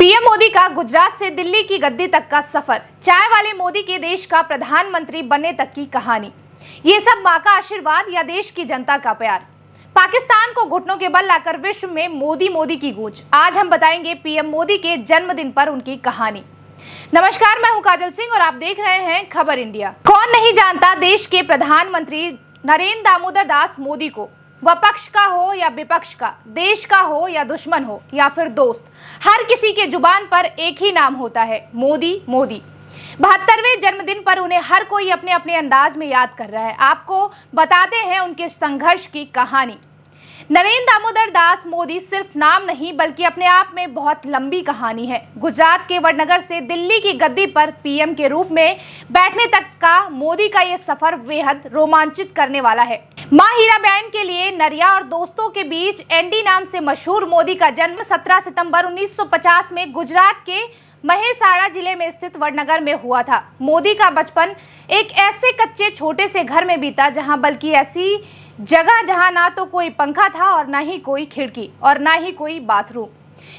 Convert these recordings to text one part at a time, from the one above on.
PM Modi का गुजरात से दिल्ली की गद्दी तक का सफर, चाय वाले मोदी के देश का प्रधानमंत्री बनने तक की कहानी। ये सब मां का आशीर्वाद या देश की जनता का प्यार। पाकिस्तान को घुटनों के बल लाकर विश्व में मोदी मोदी की गूंज। आज हम बताएंगे पीएम मोदी के जन्मदिन पर उनकी कहानी। नमस्कार, मैं हूं काजल सिंह और आप देख रहे हैं खबर इंडिया। कौन नहीं जानता देश के प्रधानमंत्री नरेंद्र दामोदर दास मोदी को। वह पक्ष का हो या विपक्ष का, देश का हो या दुश्मन हो या फिर दोस्त, हर किसी के जुबान पर एक ही नाम होता है, मोदी मोदी। 72वें जन्मदिन पर उन्हें हर कोई अपने अपने अंदाज में याद कर रहा है। आपको बताते हैं उनके संघर्ष की कहानी। नरेंद्र दामोदर दास मोदी सिर्फ नाम नहीं बल्कि अपने आप में बहुत लंबी कहानी है। गुजरात के वडनगर से दिल्ली की गद्दी पर पीएम के रूप में बैठने तक का मोदी का ये सफर बेहद रोमांचित करने वाला है। मां हीराबेन के लिए नरिया और दोस्तों के बीच एनडी नाम से मशहूर मोदी का जन्म 17 सितंबर 1950 में गुजरात के महेसाणा जिले में स्थित वडनगर में हुआ था। मोदी का बचपन एक ऐसे कच्चे छोटे से घर में बीता ऐसी जगह जहां ना तो कोई पंखा था और ना ही कोई खिड़की और ना ही कोई बाथरूम।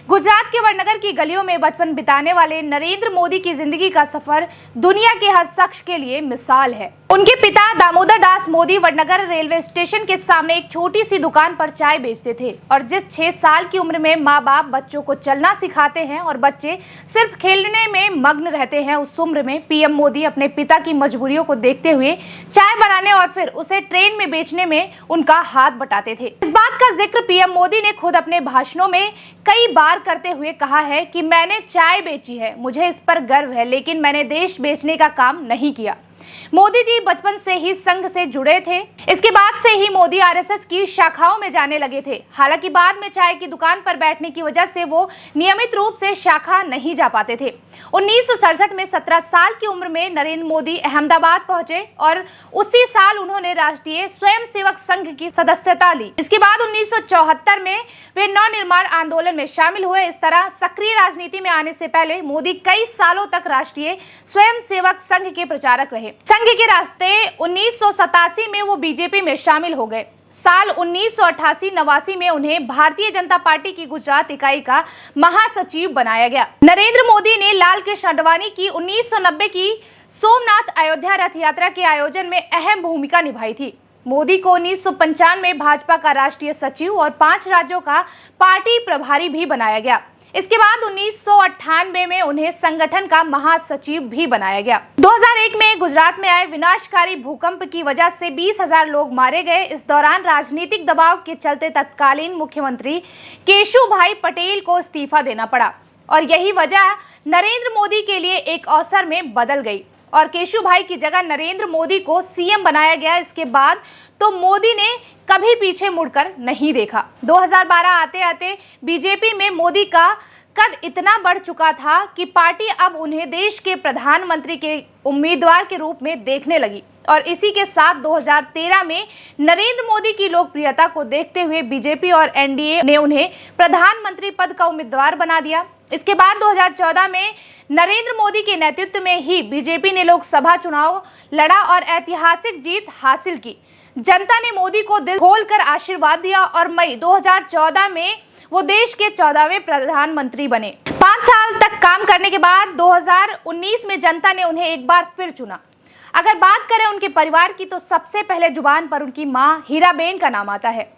गुजरात के वडनगर की गलियों में बचपन बिताने वाले नरेंद्र मोदी की जिंदगी का सफर दुनिया के हर शख्स के लिए मिसाल है। उनके पिता दामोदर दास मोदी वडनगर रेलवे स्टेशन के सामने एक छोटी सी दुकान पर चाय बेचते थे और जिस 6 साल की उम्र में माँ बाप बच्चों को चलना सिखाते हैं और बच्चे सिर्फ खेलने में मग्न रहते हैं, उस उम्र में पीएम मोदी अपने पिता की मजबूरियों को देखते हुए चाय बनाने और फिर उसे ट्रेन में बेचने में उनका हाथ बटाते थे। इस बात का जिक्र पीएम मोदी ने खुद अपने भाषणों में कई बार करते हुए कहा है कि मैंने चाय बेची है, मुझे इस पर गर्व है, लेकिन मैंने देश बेचने का काम नहीं किया। मोदी जी बचपन से ही संघ से जुड़े थे। इसके बाद से ही मोदी आरएसएस की शाखाओं में जाने लगे थे। हालांकि बाद में चाय की दुकान पर बैठने की वजह से वो नियमित रूप से शाखा नहीं जा पाते थे। 1967 में 17 साल की उम्र में नरेंद्र मोदी अहमदाबाद पहुंचे और उसी साल उन्होंने राष्ट्रीय स्वयंसेवक संघ की सदस्यता ली। इसके बाद 1974 में वे नवनिर्माण आंदोलन में शामिल हुए। इस तरह सक्रिय राजनीति में आने से पहले मोदी कई सालों तक राष्ट्रीय स्वयंसेवक संघ के प्रचारक रहे। संघ के रास्ते 1987 में वो बीजेपी में शामिल हो गए। साल 1988-89 में उन्हें भारतीय जनता पार्टी की गुजरात इकाई का महासचिव बनाया गया। नरेंद्र मोदी ने लाल कृष्ण आडवाणी की 1990 की सोमनाथ अयोध्या रथ यात्रा के आयोजन में अहम भूमिका निभाई थी। मोदी को 1995 में भाजपा का राष्ट्रीय सचिव और 5 राज्यों का पार्टी प्रभारी भी बनाया गया। इसके बाद 1998 में उन्हें संगठन का महासचिव भी बनाया गया। 2001 में गुजरात में आए विनाशकारी भूकंप की वजह से 20,000 लोग मारे गए। इस दौरान राजनीतिक दबाव के चलते तत्कालीन मुख्यमंत्री केशुभाई पटेल को इस्तीफा देना पड़ा और यही वजह नरेंद्र मोदी के लिए एक अवसर में बदल गई और केशुभाई की जगह नरेंद्र मोदी को सीएम बनाया गया। इसके बाद तो मोदी ने कभी पीछे मुड़कर नहीं देखा। 2012 आते आते बीजेपी में मोदी का कद इतना बढ़ चुका था कि पार्टी अब उन्हें देश के प्रधानमंत्री के उम्मीदवार के रूप में देखने लगी और इसी के साथ 2013 में नरेंद्र मोदी की लोकप्रियता को देखते हुए बीजेपी और एनडीए ने उन्हें प्रधानमंत्री पद का उम्मीदवार बना दिया। इसके बाद 2014 में नरेंद्र मोदी के नेतृत्व में ही बीजेपी ने लोकसभा चुनाव लड़ा और ऐतिहासिक जीत हासिल की। जनता ने मोदी को दिल खोलकर आशीर्वाद दिया और मई 2014 में वो देश के 14वें प्रधानमंत्री बने। 5 साल तक काम करने के बाद 2019 में जनता ने उन्हें एक बार फिर चुना। अगर बात करें उनके परिवार की तो सबसे पहले जुबान पर उनकी मां हीराबेन का नाम आता है।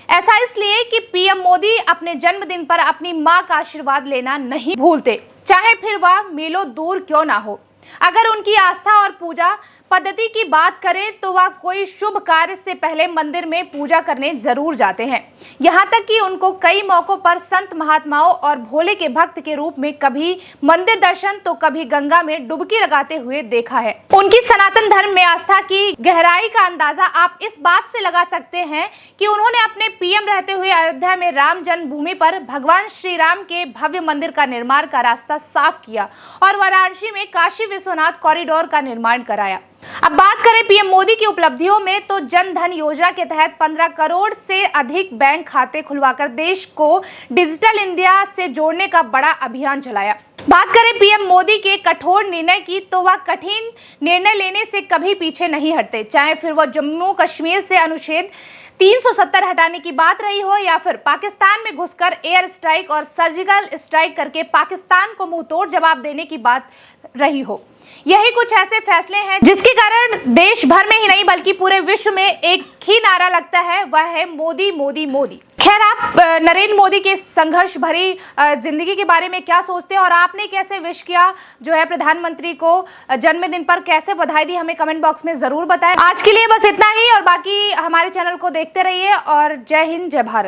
ऐसा इसलिए कि पीएम मोदी अपने जन्मदिन पर अपनी मां का आशीर्वाद लेना नहीं भूलते, चाहे फिर वह मीलों दूर क्यों ना हो। अगर उनकी आस्था और पूजा पद्धति की बात करें तो वह कोई शुभ कार्य से पहले मंदिर में पूजा करने जरूर जाते हैं। यहाँ तक कि उनको कई मौकों पर संत महात्माओं और भोले के भक्त के रूप में कभी मंदिर दर्शन तो कभी गंगा में डुबकी लगाते हुए देखा है। उनकी सनातन धर्म में आस्था की गहराई का अंदाजा आप इस बात से लगा सकते हैं कि उन्होंने अपने पीएम रहते हुए अयोध्या में राम जन्मभूमि पर भगवान श्री राम के भव्य मंदिर का निर्माण का रास्ता साफ किया और वाराणसी में काशी विश्वनाथ कॉरिडोर का निर्माण कराया। अब बात करें पीएम मोदी की उपलब्धियों में तो जन धन योजना के तहत 15 करोड़ से अधिक बैंक खाते खुलवाकर देश को डिजिटल इंडिया से जोड़ने का बड़ा अभियान चलाया। बात करें पीएम मोदी के कठोर निर्णय की तो वह कठिन निर्णय लेने से कभी पीछे नहीं हटते, चाहे फिर वह जम्मू कश्मीर से अनुच्छेद 370 हटाने की बात रही हो या फिर पाकिस्तान में घुसकर एयर स्ट्राइक और सर्जिकल स्ट्राइक करके पाकिस्तान को मुंहतोड़ जवाब देने की बात रही हो, यही कुछ ऐसे फैसले हैं जिसके कारण देश भर में ही नहीं बल्कि पूरे विश्व में एक ही नारा लगता है, वह है मोदी मोदी मोदी। खैर, आप नरेंद्र मोदी के संघर्ष भरी जिंदगी के बारे में क्या सोचते हैं और आपने कैसे विश किया जो है प्रधानमंत्री को जन्मदिन पर, कैसे बधाई दी, हमें कमेंट बॉक्स में जरूर बताएं। आज के लिए बस इतना ही और बाकी हमारे चैनल को देखते रहिए और जय हिंद, जय भारत।